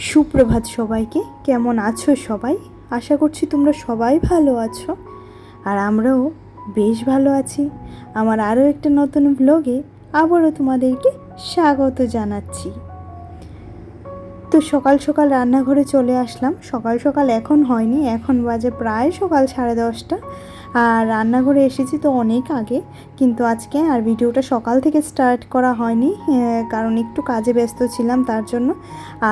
সুপ্রভাত সবাইকে। কেমন আছো সবাই? আশা করছি তোমরা সবাই ভালো আছো, আর আমরাও বেশ ভালো আছি। আমার আরও একটা নতুন ব্লগে আবারও তোমাদেরকে স্বাগত জানাচ্ছি। তো সকাল সকাল রান্নাঘরে চলে আসলাম। সকাল সকাল এখন হয়নি, এখন বাজে প্রায় সকাল 10:30। আর রান্নাঘরে এসেছি তো অনেক আগে, কিন্তু আজকে আর ভিডিওটা সকাল থেকে স্টার্ট করা হয়নি, কারণ একটু কাজে ব্যস্ত ছিলাম তার জন্য।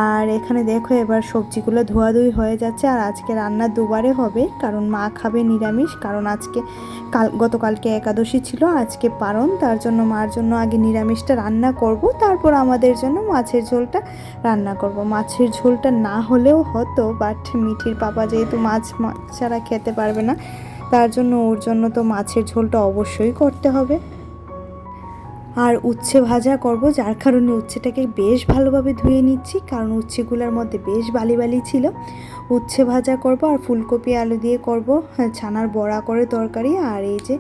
আর এখানে দেখো এবার সবজিগুলো ধোয়াধুয়ি হয়ে যাচ্ছে। আর আজকে রান্না দুবারে হবে, কারণ মা খাবে নিরামিষ, কারণ আজকে গতকালকে একাদশী ছিল, আজকে পারণ। তার জন্য মার জন্য আগে নিরামিষটা রান্না করব, তারপর আমাদের জন্য মাছের ঝোলটা রান্না করব। মাছের ঝোলটা না হলেও হতো, বাট মিঠির পাপা যেহেতু মাছ ছাড়া খেতে পারবে না, তার জন্য ওর জন্য তো মাছের ঝোলটা অবশ্যই করতে হবে। আর উচ্ছে ভাজা করব, যার কারণে উচ্ছেটাকে বেশ ভালোভাবে ধুয়ে নিচ্ছি, কারণ উচ্ছেগুলোর মধ্যে বেশ বালি বালি ছিল। উচ্ছে ভাজা করব আর ফুলকপি আলু দিয়ে করব ছানার বড়া করে তরকারি। আর এই যে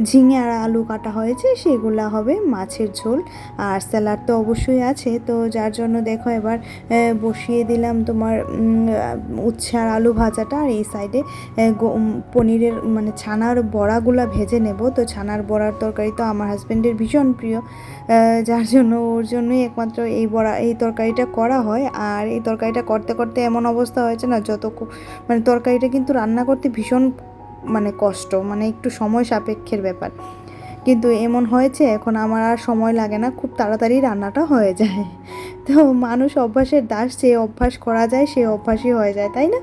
ঝিঙে আর আলু কাটা হয়েছে সেগুলো হবে মাছের ঝোল। আর স্যালাড তো অবশ্যই আছে, তো যার জন্য দেখো এবার বসিয়ে দিলাম তোমার উচ্ছে আর আলু ভাজাটা। আর এই সাইডে পনিরের মানে ছানার বড়াগুলো ভেজে নেব। তো ছানার বড়ার তরকারি তো আমার হাজব্যান্ডের ভীষণ প্রিয়, যার জন্য ওর জন্যই একমাত্র এই তরকারিটা করা হয়। আর এই তরকারিটা করতে করতে এমন অবস্থা হয়েছে না, মানে তরকারিটা কিন্তু রান্না করতে ভীষণ মানে কষ্ট, মানে একটু সময় সাপেক্ষের ব্যাপার। কিন্তু এমন হয়েছে এখন আমার আর সময় লাগে না, খুব তাড়াতাড়ি রান্নাটা হয়ে যায়। তো মানুষ অভ্যাসের দাস, যে অভ্যাস করা যায় সে অভ্যাসই হয়ে যায়, তাই না?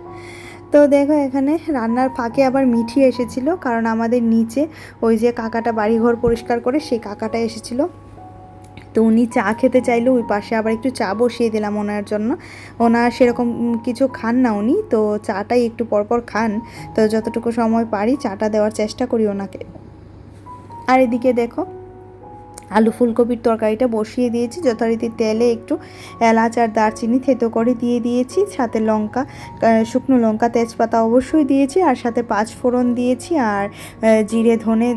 তো দেখো এখানে রান্নার ফাঁকে আবার মিঠি এসেছিল, কারণ আমাদের নিচে ওই যে কাকাটা বাড়িঘর পরিষ্কার করে, সেই কাকাটা এসেছিল। তো উনি চা খেতে চাইলো, ওই পাশে আবার একটু চা বসিয়ে দিলাম ওনার জন্য। ওনার সেরকম কিছু খান না উনি, তো চাটাই একটু পরপর খান। তো যতটুকু সময় পারি চাটা দেওয়ার চেষ্টা করি ওনাকে। আর এদিকে দেখো আলু ফুলকপির তরকারিটা বসিয়ে দিয়েছি, যথারীতি তেলে একটু এলাচ আর দারচিনি থেতো করে দিয়ে দিয়েছি, সাথে লঙ্কা, শুকনো লঙ্কা, তেজপাতা অবশ্যই দিয়েছি, আর সাথে 5 ফোড়ন দিয়েছি, আর জিরে ধনে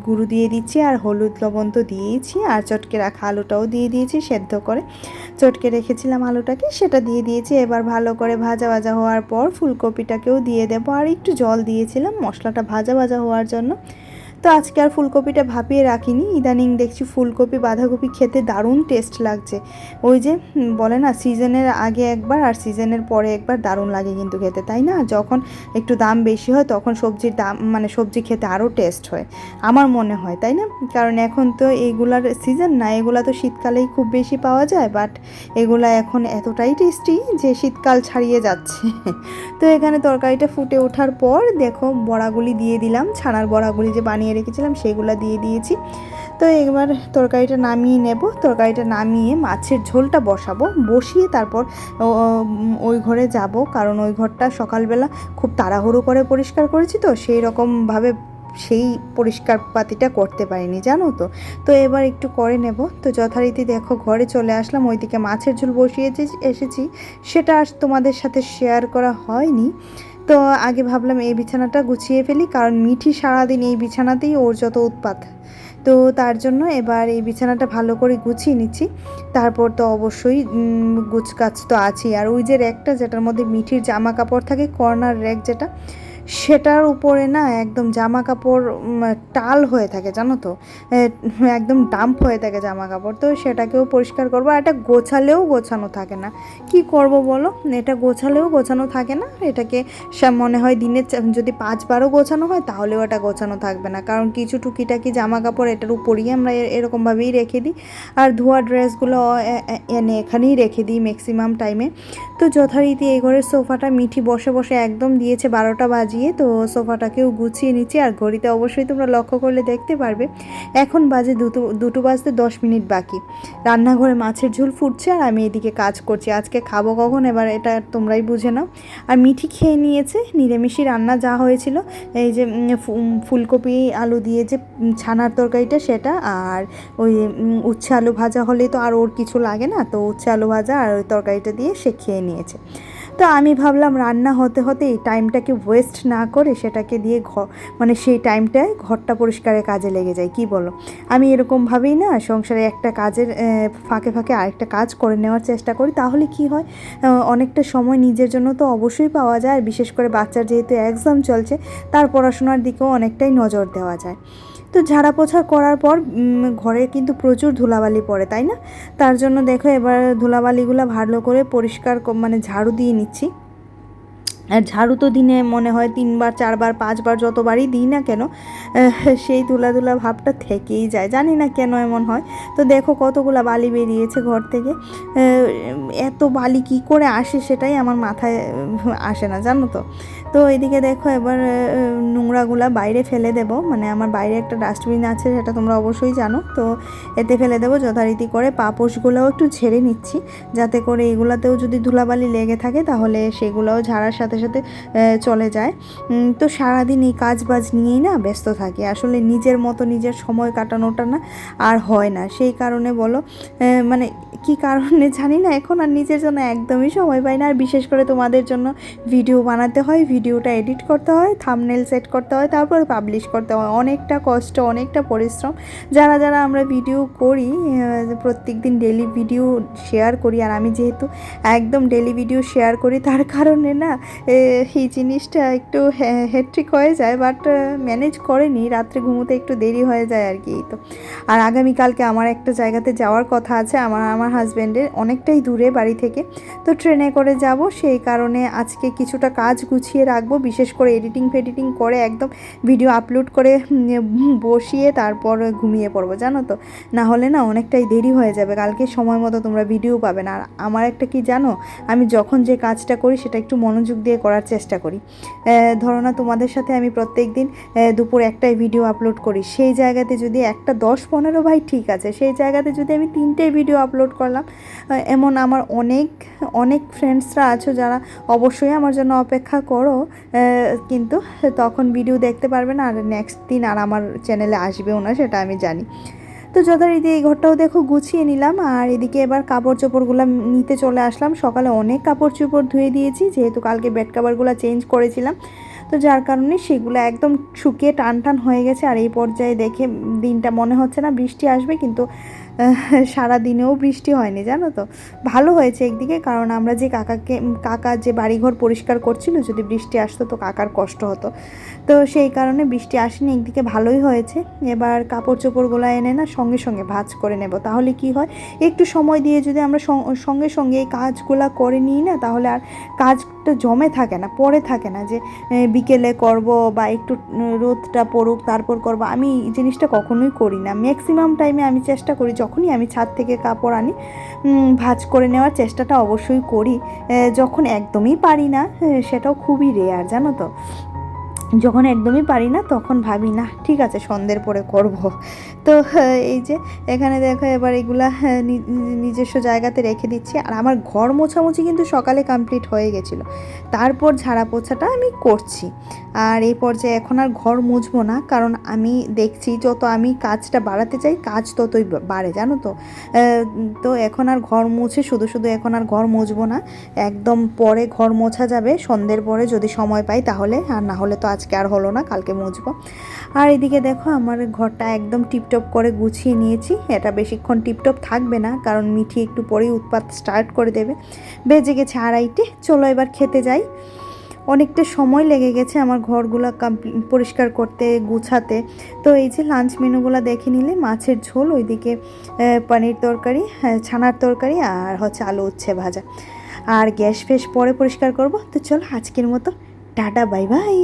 গুঁড়ো দিয়ে দিচ্ছি, আর হলুদ লবণ তো দিয়েছি, আর চটকে রাখা আলুটাও দিয়ে দিয়েছি সেদ্ধ করে। চটকে রেখেছিলাম আলুটাকে, সেটা দিয়ে দিয়েছি। এবার ভালো করে ভাজা ভাজা হওয়ার পর ফুলকপিটাকেও দিয়ে দেবো, আর একটু জল দিয়েছিলাম মশলাটা ভাজা ভাজা হওয়ার জন্য। তো আজকে আর ফুলকপিটা ভাপিয়ে রাখিনি, ইদানিং দেখছি ফুলকপি বাঁধাকপি খেতে দারুণ টেস্ট লাগছে। ওই যে বলে না, সিজনের আগে একবার আর সিজনের পরে একবার দারুণ লাগে কিন্তু খেতে, তাই না? যখন একটু দাম বেশি হয় তখন সবজির দাম মানে সবজি খেতে আরও টেস্ট হয় আমার মনে হয়, তাই না? কারণ এখন তো এইগুলার সিজন না, এগুলা তো শীতকালেই খুব বেশি পাওয়া যায়, বাট এগুলা এখন এতটাই টেস্টি যে শীতকাল ছাড়িয়ে যাচ্ছে। তো এখানে তরকারিটা ফুটে ওঠার পর দেখো বড়াগুলি দিয়ে দিলাম, ছানার বড়াগুলি যে বানিয়ে রেখেছিলাম সেগুলো দিয়ে দিয়েছি। তো এবার তরকারিটা নামিয়ে নেব। তরকারিটা নামিয়ে মাছের ঝোলটা বসিয়ে তারপর ওই ঘরে যাব, কারণ ওই ঘরটা সকালবেলা খুব তাড়াহুড়ো করে পরিষ্কার করেছি, তো সেই রকমভাবে সেই পরিষ্কার পাতিটা করতে পারিনি, জানো তো। তো এবার একটু করে নেব। তো যথারীতি দেখো ঘরে চলে আসলাম, ওইদিকে মাছের ঝোল বসিয়ে এসেছি, সেটা আর তোমাদের সাথে শেয়ার করা হয়নি। তো আগে ভাবলাম এই বিছানাটা গুছিয়ে ফেলি, কারণ মিঠি সারাদিন এই বিছানাতেই ওর যত উৎপাত। তো তার জন্য এবার এই বিছানাটা ভালো করে গুছিয়ে নিচ্ছি। তারপর তো অবশ্যই গুছগাছ তো আছেই। আর ওই যে র্যাকটা যেটার মধ্যে মিঠির জামা কাপড় থাকে, কর্নার র্যাক যেটা, সেটার উপরে না একদম জামা কাপড় টাল হয়ে থাকে, জানো তো, একদম ডাম্প হয়ে থাকে জামা কাপড়। তো সেটাকেও পরিষ্কার করবো। আর এটা গোছালেও গোছানো থাকে না, কি করব বলো? এটা গোছালেও গোছানো থাকে না, এটাকে মনে হয় দিনে যদি 5বারও গোছানো হয় তাহলেও এটা গোছানো থাকবে না, কারণ কিছু টুকিটাকি জামা কাপড় এটার উপরেই আমরা এরকমভাবেই রেখে দিই। আর ধোয়া ড্রেসগুলো এনে এখানেই রেখে দিই ম্যাক্সিমাম টাইমে। তো যথারীতি এই ঘরের সোফাটা মিঠি বসে বসে একদম দিয়েছে 12টা বাজিয়ে, তো সোফাটাকেও গুছিয়ে নিচ্ছি। আর ঘড়িতে অবশ্যই তোমরা লক্ষ্য করলে দেখতে পারবে এখন বাজে দুটো বাজতে 10 মিনিট বাকি। রান্নাঘরে মাছের ঝোল ফুটছে আর আমি এদিকে কাজ করছি। আজকে খাবো কখন এবার এটা তোমরাই বুঝে নাও। আর মিঠি খেয়ে নিয়েছে নিরামিষি রান্না যা হয়েছিল, এই যে ফুলকপি আলু দিয়ে যে ছানার তরকারিটা সেটা, আর ওই উচ্ছে আলু ভাজা হলে তো আর ওর কিছু লাগে না, তো উচ্ছে আলু ভাজা আর ওই তরকারিটা দিয়ে সে খেয়ে নিয়েছে। তো আমি ভাবলাম রান্না হতে হতে এই টাইমটাকে ওয়েস্ট না করে সেটাকে দিয়ে মানে সেই টাইমটায় ঘরটা পরিষ্কারের কাজে লেগে যায়, কি বলো? আমি এরকমভাবেই না সংসারে একটা কাজের ফাঁকে ফাঁকে আরেকটা কাজ করে নেওয়ার চেষ্টা করি, তাহলে কি হয় অনেকটা সময় নিজের জন্য তো অবশ্যই পাওয়া যায়, আর বিশেষ করে বাচ্চার যেহেতু এক্সাম চলছে তার পড়াশোনার দিকেও অনেকটাই নজর দেওয়া যায়। তো ঝাড়া পোছা করার পর ঘরে কিন্তু প্রচুর ধুলাবালি পড়ে, তাই না? তার জন্য দেখো এবার ধুলাবালিগুলো ভালো করে পরিষ্কার মানে ঝাড়ু দিয়ে নিচ্ছি। আর ঝাড়ু তো দিনে মনে হয় 3বার 4বার 5বার যতবারই দিই না কেন সেই ধুলা ধুলা ভাবটা থেকেই যায়, জানি না কেন এমন হয়। তো দেখো কতগুলা বালি বেরিয়েছে ঘর থেকে। এত বালি কি করে আসে সেটাই আমার মাথায় আসে না, জানো তো। তো এদিকে দেখো এবার নোংরাগুলা বাইরে ফেলে দেব, মানে আমার বাইরে একটা ডাস্টবিন আছে, সেটা তোমরা অবশ্যই জানো। তো এতে ফেলে দেবো যথারীতি করে। পাপোশগুলোও একটু ঝেড়ে নিচ্ছি, যাতে করে এগুলাতেও যদি ধুলাবালি লেগে থাকে তাহলে সেগুলোও ঝাড়ার সাথে সাথে চলে যায়। তো সারাদিন এই কাজ বাজ নিয়েই না ব্যস্ত থাকি, আসলে নিজের মতো নিজের সময় কাটানোটা না আর হয় না। সেই কারণে বলো মানে কি কারণে জানি না, এখন আর নিজের জন্য একদমই সময় পাই না। আর বিশেষ করে তোমাদের জন্য ভিডিও বানাতে হয়, ভিডিওটা এডিট করতে হয়, থাম্বনেল সেট করতে হয়, তারপর পাবলিশ করতে হয়, অনেকটা কষ্ট, অনেকটা পরিশ্রম। যারা যারা আমরা ভিডিও করি প্রত্যেক দিন ডেলি ভিডিও শেয়ার করি, আর আমি যেহেতু একদম ডেলি ভিডিও শেয়ার করি তার কারণে না এই জিনিসটা একটু হেট্রিক হয়ে যায়, বাট ম্যানেজ করেনি, রাত্রে ঘুমোতে একটু দেরি হয়ে যায় আর কি। তো আর আগামীকালকে আমার একটা জায়গাতে যাওয়ার কথা আছে, আমার হাজব্যান্ডের, অনেকটাই দূরে বাড়ি থেকে। তো ট্রেনে করে যাব, সেই কারণে আজকে কিছুটা কাজ গুছিয়ে রাখবো, বিশেষ করে এডিটিং ফেডিটিং করে একদম ভিডিও আপলোড করে বসিয়ে তারপর ঘুমিয়ে পড়বো, জানো তো। না হলে না অনেকটাই দেরি হয়ে যাবে, কালকে সময় মতো তোমরা ভিডিও পাবে না। আর আমার একটা কি জানো, আমি যখন যে কাজটা করি সেটা একটু মনোযোগ দিয়ে করার চেষ্টা করি। ধরো না তোমাদের সাথে আমি প্রত্যেক দিন দুপুর 1টায় ভিডিও আপলোড করি, সেই জায়গাতে যদি একটা 10-15 ভাই ঠিক আছে, সেই জায়গাতে যদি আমি 3টে ভিডিও আপলোড করলাম, এমন আমার অনেক অনেক ফ্রেন্ডসরা আছো যারা অবশ্যই আমার জন্য অপেক্ষা করো, কিন্তু তখন ভিডিও দেখতে পারবে না, আর নেক্সট দিন আর আমার চ্যানেলে আসবেও না, সেটা আমি জানি। তো যথারীতি এই ঘরটাও দেখো গুছিয়ে নিলাম, আর এদিকে এবার কাপড় চোপড়গুলো নিতে চলে আসলাম। সকালে অনেক কাপড় চোপড় ধুয়ে দিয়েছি, যেহেতু কালকে বেড কাভারগুলো চেঞ্জ করেছিলাম, তো যার কারণে সেগুলো একদম শুকিয়ে টান টান হয়ে গেছে। আর এই পর্যায়ে দেখে দিনটা মনে হচ্ছে না বৃষ্টি আসবে, কিন্তু সারা দিনেও বৃষ্টি হয়নি, জানো তো। ভালো হয়েছে একদিকে, কারণ আমরা যে কাকা যে বাড়িঘর পরিষ্কার করছিল, যদি বৃষ্টি আসতো তো কাকার কষ্ট হতো। তো সেই কারণে বৃষ্টি আসেনি, একদিকে ভালোই হয়েছে। এবার কাপড় চোপড়গুলো এনে না সঙ্গে সঙ্গে ভাঁজ করে নেব, তাহলে কি হয়, একটু সময় দিয়ে যদি আমরা সঙ্গে সঙ্গে এই কাজগুলো করে নিই না, তাহলে আর কাজটা জমে থাকে না, পড়ে থাকে না যে বিকেলে করব বা একটু রোদটা পড়ুক তারপর করব। আমি এই জিনিসটা কখনোই করি না। ম্যাক্সিমাম টাইমে আমি চেষ্টা করি যখনই আমি ছাদ থেকে কাপড় আনি ভাঁজ করে নেওয়ার চেষ্টাটা অবশ্যই করি। যখন একদমই পারি না, সেটাও খুবই রেয়ার, জানো তো। যখন একদমই পারি না তখন ভাবি না ঠিক আছে সন্ধ্যের পরে করব। তো এই যে এখানে দেখো এবার এগুলা নিজস্ব জায়গাতে রেখে দিচ্ছি। আর আমার ঘর মোছামুছি কিন্তু সকালে কমপ্লিট হয়ে গেছিলো, তারপর ঝাড়া পোছাটা আমি করছি। আর এই পর্যায়ে এখন আর ঘর মুছবো না, কারণ আমি দেখছি যত আমি কাজটা বাড়াতে চাই কাজ ততই বাড়ে, জানো তো। তো এখন আর ঘর মুছে শুধু শুধু এখন আর ঘর মুছবো না, একদম পরে ঘর মোছা যাবে সন্ধ্যের পরে যদি সময় পাই তাহলে, আর না হলে তো আজকে আর হলো না, কালকে মুছবো। আর এদিকে দেখো আমার ঘরটা একদম টিপটপ করে গুছিয়ে নিয়েছি। এটা বেশিক্ষণ টিপটপ থাকবে না, কারণ মিঠি একটু পরেই উৎপাত স্টার্ট করে দেবে। বেজে গেছে 2:30, চলো এবার খেতে যাই। অনেকটা সময় লেগে গেছে আমার ঘরগুলো পরিষ্কার করতে গুছাতে। তো এই যে লাঞ্চ মেনুগুলো দেখে নিলে, মাছের ঝোল, ওইদিকে পনির তরকারি, ছানার তরকারি, আর হচ্ছে আলু উচ্ছে ভাজা। আর গ্যাস ফ্যাস পরে পরিষ্কার করব। তো চলো আজকের মতো টাটা, বাই বাই।